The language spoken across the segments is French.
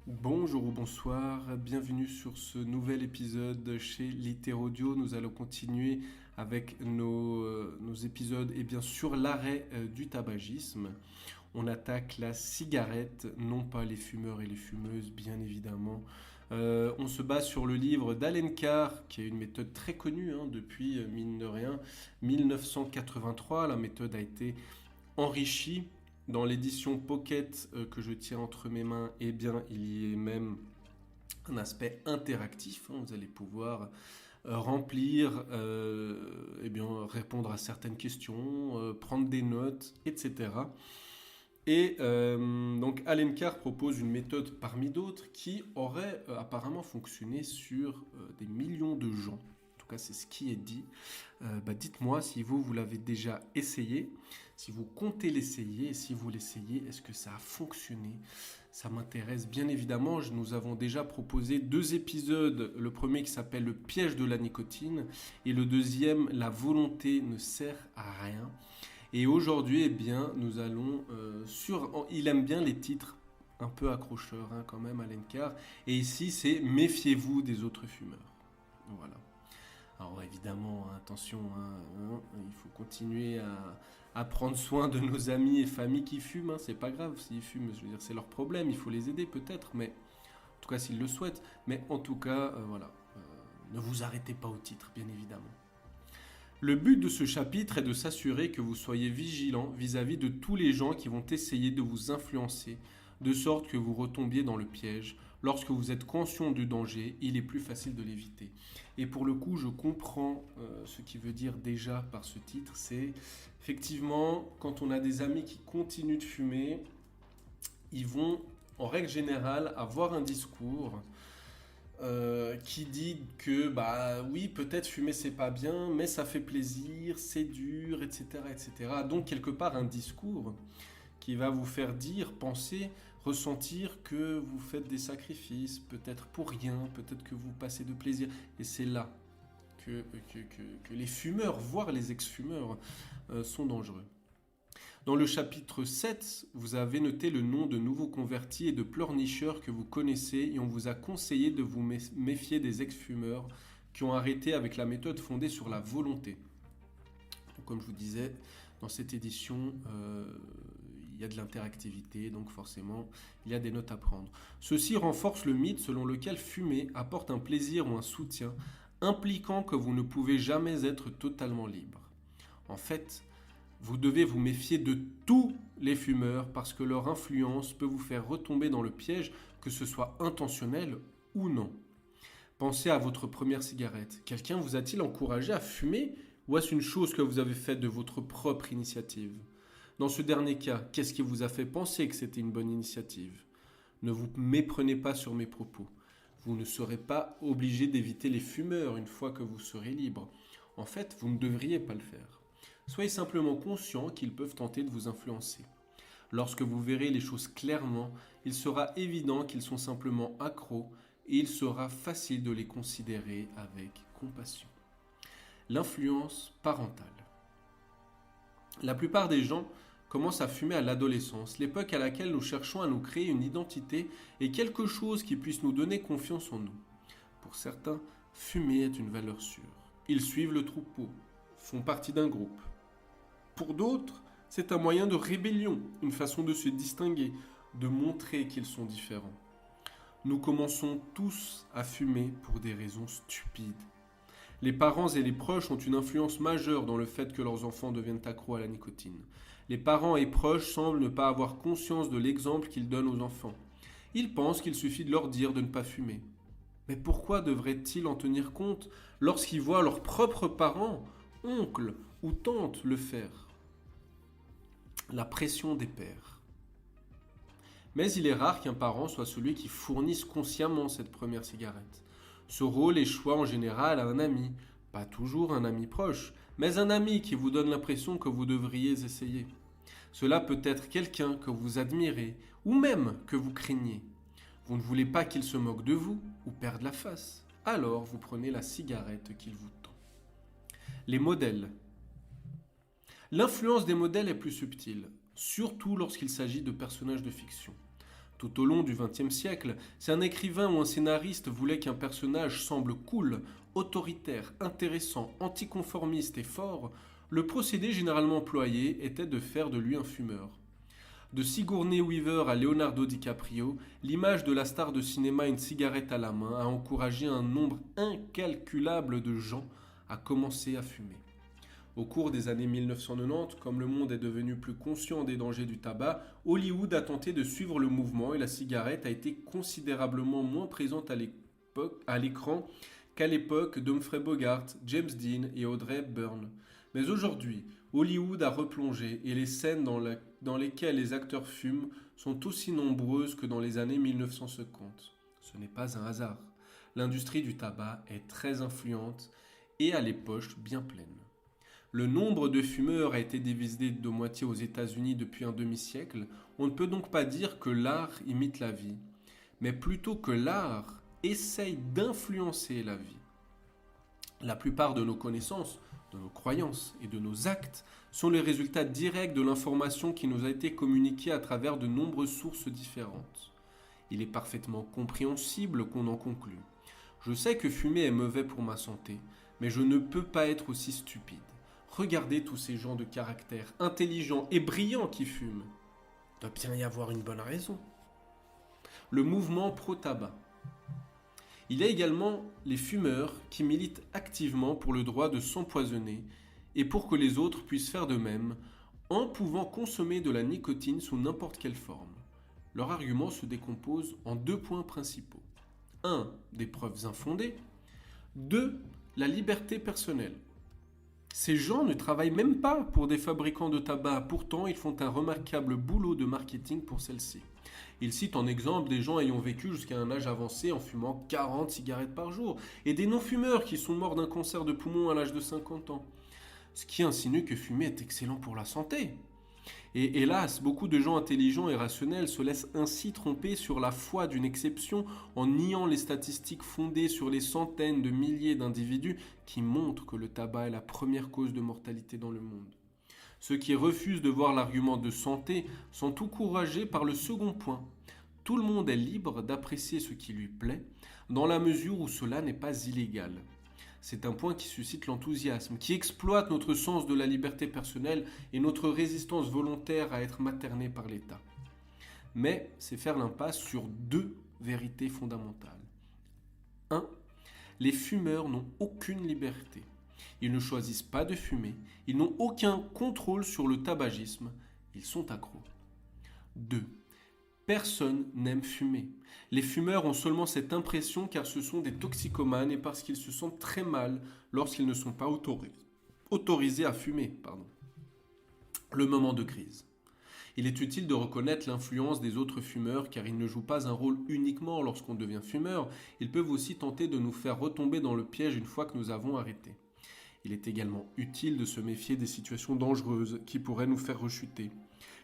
Bonjour ou bonsoir, bienvenue sur ce nouvel épisode chez Littérodio. Nous allons continuer avec nos épisodes et bien sûr l'arrêt du tabagisme. On attaque la cigarette, non pas les fumeurs et les fumeuses, bien évidemment. On se base sur le livre d'Allen Carr, qui est une méthode très connue depuis, mine de rien, 1983. La méthode a été enrichie. Dans l'édition Pocket que je tiens entre mes mains, eh bien, il y a même un aspect interactif. Vous allez pouvoir remplir, eh bien, répondre à certaines questions, prendre des notes, etc. Et donc Allen Carr propose une méthode parmi d'autres qui aurait apparemment fonctionné sur des millions de gens. En tout cas, c'est ce qui est dit. Dites-moi si vous l'avez déjà essayé, si vous comptez l'essayer, et si vous l'essayez, est-ce que ça a fonctionné? Ça m'intéresse bien évidemment. Nous avons déjà proposé 2 épisodes. Le premier qui s'appelle Le piège de la nicotine et le deuxième, La volonté ne sert à rien. Et aujourd'hui, eh bien, nous allons il aime bien les titres un peu accrocheurs quand même, Allen Carr. Et ici, c'est Méfiez-vous des autres fumeurs. Voilà. Alors évidemment, attention, il faut continuer à prendre soin de nos amis et familles qui fument. C'est pas grave s'ils fument, je veux dire, c'est leur problème. Il faut les aider peut-être, mais en tout cas s'ils le souhaitent. Mais en tout cas, voilà, ne vous arrêtez pas au titre, bien évidemment. Le but de ce chapitre est de s'assurer que vous soyez vigilant vis-à-vis de tous les gens qui vont essayer de vous influencer, de sorte que vous retombiez dans le piège. Lorsque vous êtes conscient du danger, il est plus facile de l'éviter. Et pour le coup, je comprends ce qu'il veut dire déjà par ce titre. C'est effectivement, quand on a des amis qui continuent de fumer, ils vont, en règle générale, avoir un discours qui dit que oui, peut-être fumer c'est pas bien, mais ça fait plaisir, c'est dur, etc., etc. Donc quelque part un discours qui va vous faire dire, penser, ressentir que vous faites des sacrifices, peut-être pour rien, peut-être que vous passez de plaisir. Et c'est là que les fumeurs, voire les ex-fumeurs, sont dangereux. Dans le chapitre 7, vous avez noté le nom de nouveaux convertis et de pleurnicheurs que vous connaissez et on vous a conseillé de vous méfier des ex-fumeurs qui ont arrêté avec la méthode fondée sur la volonté. Donc, comme je vous disais, dans cette édition, il y a de l'interactivité, donc forcément, il y a des notes à prendre. Ceci renforce le mythe selon lequel fumer apporte un plaisir ou un soutien, impliquant que vous ne pouvez jamais être totalement libre. En fait, vous devez vous méfier de tous les fumeurs parce que leur influence peut vous faire retomber dans le piège, que ce soit intentionnel ou non. Pensez à votre première cigarette. Quelqu'un vous a-t-il encouragé à fumer ou est-ce une chose que vous avez faite de votre propre initiative? Dans ce dernier cas, qu'est-ce qui vous a fait penser que c'était une bonne initiative? Ne vous méprenez pas sur mes propos. Vous ne serez pas obligé d'éviter les fumeurs une fois que vous serez libre. En fait, vous ne devriez pas le faire. Soyez simplement conscient qu'ils peuvent tenter de vous influencer. Lorsque vous verrez les choses clairement, il sera évident qu'ils sont simplement accros et il sera facile de les considérer avec compassion. L'influence parentale. La plupart des gens commencent à fumer à l'adolescence, l'époque à laquelle nous cherchons à nous créer une identité et quelque chose qui puisse nous donner confiance en nous. Pour certains, fumer est une valeur sûre. Ils suivent le troupeau, font partie d'un groupe. Pour d'autres, c'est un moyen de rébellion, une façon de se distinguer, de montrer qu'ils sont différents. Nous commençons tous à fumer pour des raisons stupides. Les parents et les proches ont une influence majeure dans le fait que leurs enfants deviennent accros à la nicotine. Les parents et proches semblent ne pas avoir conscience de l'exemple qu'ils donnent aux enfants. Ils pensent qu'il suffit de leur dire de ne pas fumer. Mais pourquoi devraient-ils en tenir compte lorsqu'ils voient leurs propres parents, oncles ou tantes le faire? La pression des pères. Mais il est rare qu'un parent soit celui qui fournisse consciemment cette première cigarette. Ce rôle échoit en général à un ami, pas toujours un ami proche, mais un ami qui vous donne l'impression que vous devriez essayer. Cela peut être quelqu'un que vous admirez ou même que vous craignez. Vous ne voulez pas qu'il se moque de vous ou perde la face. Alors vous prenez la cigarette qu'il vous tend. Les modèles. L'influence des modèles est plus subtile, surtout lorsqu'il s'agit de personnages de fiction. Tout au long du XXe siècle, si un écrivain ou un scénariste voulait qu'un personnage semble cool, autoritaire, intéressant, anticonformiste et fort, le procédé généralement employé était de faire de lui un fumeur. De Sigourney Weaver à Leonardo DiCaprio, l'image de la star de cinéma une cigarette à la main a encouragé un nombre incalculable de gens à commencer à fumer. Au cours des années 1990, comme le monde est devenu plus conscient des dangers du tabac, Hollywood a tenté de suivre le mouvement et la cigarette a été considérablement moins présente à l'écran qu'à l'époque d'Humphrey Bogart, James Dean et Audrey Hepburn. Mais aujourd'hui, Hollywood a replongé et les scènes dans lesquelles les acteurs fument sont aussi nombreuses que dans les années 1950. Ce n'est pas un hasard. L'industrie du tabac est très influente et a les poches bien pleines. Le nombre de fumeurs a été divisé de moitié aux États-Unis depuis un demi-siècle. On ne peut donc pas dire que l'art imite la vie, mais plutôt que l'art essaye d'influencer la vie. La plupart de nos connaissances, de nos croyances et de nos actes sont les résultats directs de l'information qui nous a été communiquée à travers de nombreuses sources différentes. Il est parfaitement compréhensible qu'on en conclue. Je sais que fumer est mauvais pour ma santé, mais je ne peux pas être aussi stupide. Regardez tous ces gens de caractère intelligents et brillants qui fument. Il doit bien y avoir une bonne raison. Le mouvement pro-tabac. Il y a également les fumeurs qui militent activement pour le droit de s'empoisonner et pour que les autres puissent faire de même en pouvant consommer de la nicotine sous n'importe quelle forme. Leur argument se décompose en 2 points principaux. 1. Des preuves infondées. 2. La liberté personnelle. Ces gens ne travaillent même pas pour des fabricants de tabac, pourtant ils font un remarquable boulot de marketing pour celle-ci. Ils citent en exemple des gens ayant vécu jusqu'à un âge avancé en fumant 40 cigarettes par jour, et des non-fumeurs qui sont morts d'un cancer de poumon à l'âge de 50 ans. Ce qui insinue que fumer est excellent pour la santé. Et hélas, beaucoup de gens intelligents et rationnels se laissent ainsi tromper sur la foi d'une exception en niant les statistiques fondées sur les centaines de milliers d'individus qui montrent que le tabac est la première cause de mortalité dans le monde. Ceux qui refusent de voir l'argument de santé sont encouragés par le second point. Tout le monde est libre d'apprécier ce qui lui plaît, dans la mesure où cela n'est pas illégal. C'est un point qui suscite l'enthousiasme, qui exploite notre sens de la liberté personnelle et notre résistance volontaire à être maternés par l'État. Mais c'est faire l'impasse sur 2 vérités fondamentales. 1. Les fumeurs n'ont aucune liberté. Ils ne choisissent pas de fumer, ils n'ont aucun contrôle sur le tabagisme, ils sont accros. 2. Personne n'aime fumer. Les fumeurs ont seulement cette impression car ce sont des toxicomanes et parce qu'ils se sentent très mal lorsqu'ils ne sont pas autorisés à fumer. Le moment de crise. Il est utile de reconnaître l'influence des autres fumeurs car ils ne jouent pas un rôle uniquement lorsqu'on devient fumeur, ils peuvent aussi tenter de nous faire retomber dans le piège une fois que nous avons arrêté. Il est également utile de se méfier des situations dangereuses qui pourraient nous faire rechuter.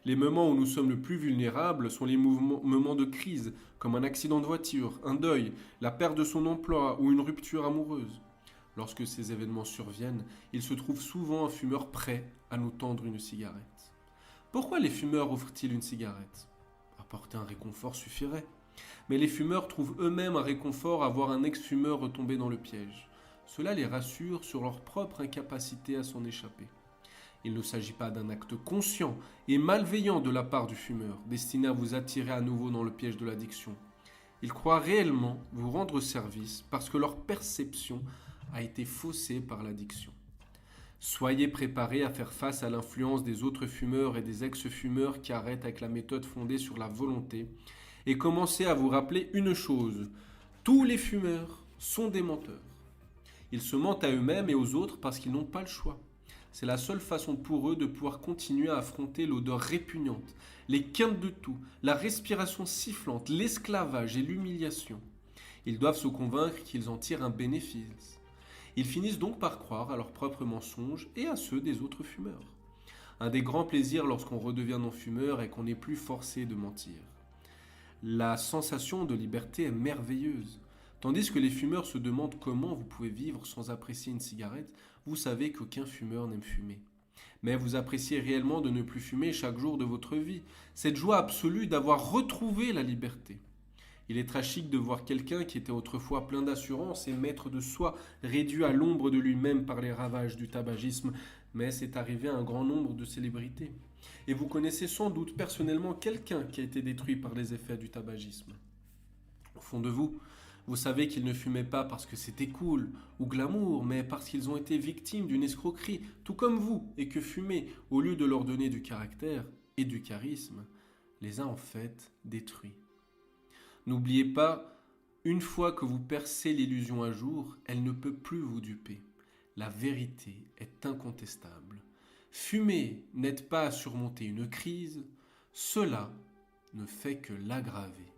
Les moments où nous sommes le plus vulnérables sont les moments de crise, comme un accident de voiture, un deuil, la perte de son emploi ou une rupture amoureuse. Lorsque ces événements surviennent, il se trouve souvent un fumeur prêt à nous tendre une cigarette. Pourquoi les fumeurs offrent-ils une cigarette ? Apporter un réconfort suffirait. Mais les fumeurs trouvent eux-mêmes un réconfort à voir un ex-fumeur retomber dans le piège. Cela les rassure sur leur propre incapacité à s'en échapper. Il ne s'agit pas d'un acte conscient et malveillant de la part du fumeur, destiné à vous attirer à nouveau dans le piège de l'addiction. Ils croient réellement vous rendre service parce que leur perception a été faussée par l'addiction. Soyez préparés à faire face à l'influence des autres fumeurs et des ex-fumeurs qui arrêtent avec la méthode fondée sur la volonté et commencez à vous rappeler une chose, tous les fumeurs sont des menteurs. Ils se mentent à eux-mêmes et aux autres parce qu'ils n'ont pas le choix. C'est la seule façon pour eux de pouvoir continuer à affronter l'odeur répugnante, les quintes de toux, la respiration sifflante, l'esclavage et l'humiliation. Ils doivent se convaincre qu'ils en tirent un bénéfice. Ils finissent donc par croire à leurs propres mensonges et à ceux des autres fumeurs. Un des grands plaisirs lorsqu'on redevient non-fumeur est qu'on n'est plus forcé de mentir. La sensation de liberté est merveilleuse. Tandis que les fumeurs se demandent comment vous pouvez vivre sans apprécier une cigarette, vous savez qu'aucun fumeur n'aime fumer. mais vous appréciez réellement de ne plus fumer chaque jour de votre vie. Cette joie absolue d'avoir retrouvé la liberté. Il est tragique de voir quelqu'un qui était autrefois plein d'assurance et maître de soi, réduit à l'ombre de lui-même par les ravages du tabagisme, mais c'est arrivé à un grand nombre de célébrités. Et vous connaissez sans doute personnellement quelqu'un qui a été détruit par les effets du tabagisme. Au fond de vous, vous savez qu'ils ne fumaient pas parce que c'était cool ou glamour, mais parce qu'ils ont été victimes d'une escroquerie, tout comme vous, et que fumer, au lieu de leur donner du caractère et du charisme, les a en fait détruits. N'oubliez pas, une fois que vous percez l'illusion un jour, elle ne peut plus vous duper. La vérité est incontestable. Fumer n'aide pas à surmonter une crise, cela ne fait que l'aggraver.